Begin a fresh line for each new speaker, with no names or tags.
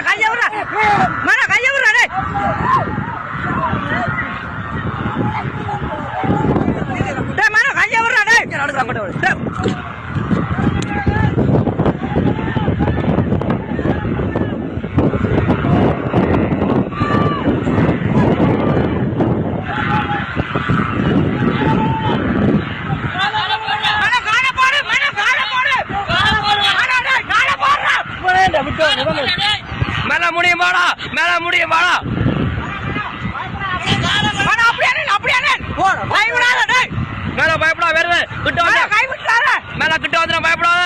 கைய விடுறா மேல கைய விடுறா டேய் மேல கைய விடுறா டேய் நடக்குறா மட்டும் மேல முடியுமாடா மேல முடியுமாடா மேல பயப்படா வருது கிட்ட வந்து மேல கிட்ட வந்து பயப்படாத